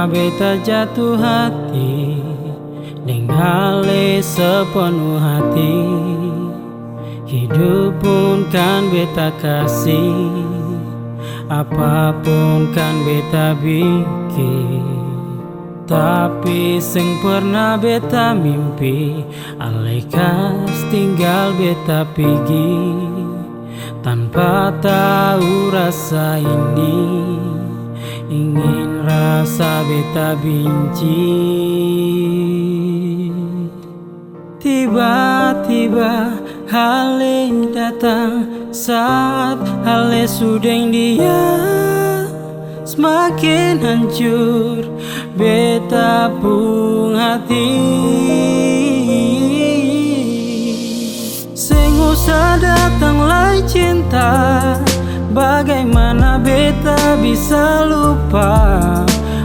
pernah beta jatuh hati dengan sepenuh hati. Hidup pun kan beta kasih, apapun kan beta bikin. Tapi sing pernah beta mimpi, alaikas tinggal beta pergi tanpa tahu rasa ini. Ingin rasa beta benci. Tiba-tiba hal yang datang saat hal yang sudah dia. Semakin hancur beta pun hati. Sing usah datang lagi cinta, bagaimana beta bisa lupa,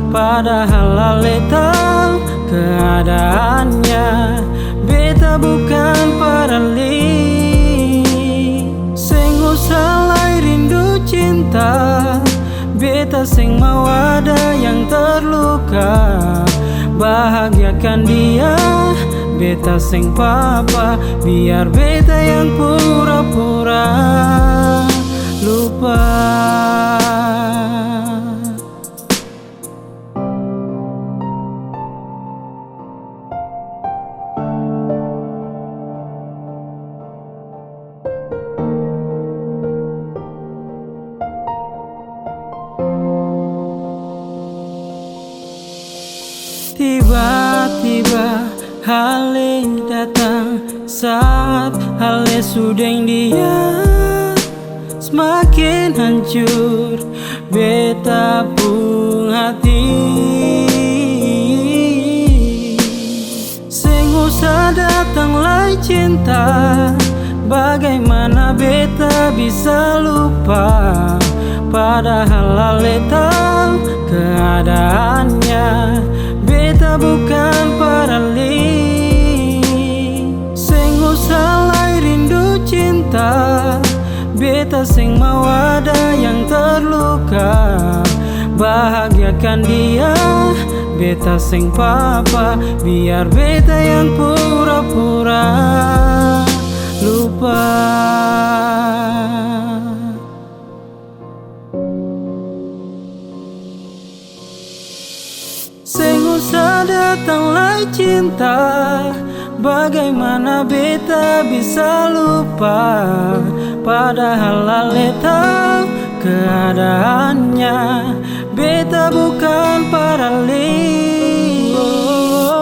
padahal ale tahu keadaannya. Beta bukan parali. Sing usah lagi rindu cinta, beta sing mau ada yang terluka. Bahagiakan dia, beta sing papa, biar beta yang pura-pura lupa. Tiba-tiba hal yang datang saat hal yang sudah dia. Semakin hancur beta pun hati. Sing usah datang lagi cinta, bagaimana beta bisa lupa, padahal ale tahu keadaannya. Beta bukan parali. Sing usah lagi rindu cinta, beta sing mau ada yang terluka. Bahagiakan dia, beta sing papa, biar beta yang pura-pura lupa. Sing usah datang lagi cinta, bagaimana beta bisa lupa, padahal ale tahu keadaannya. Beta bukan parali.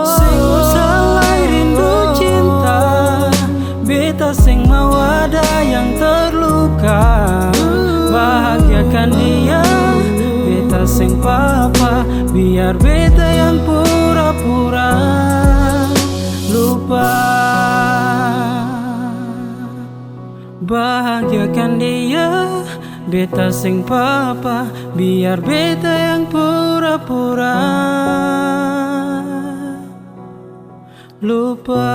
Sing usah lagi rindu cinta, beta sing mau ada yang terluka. Bahagiakan dia, beta sing papa, biar beta yang pura-pura lupa. Bahagiakan dia, beta sing papa, biar beta yang pura-pura lupa.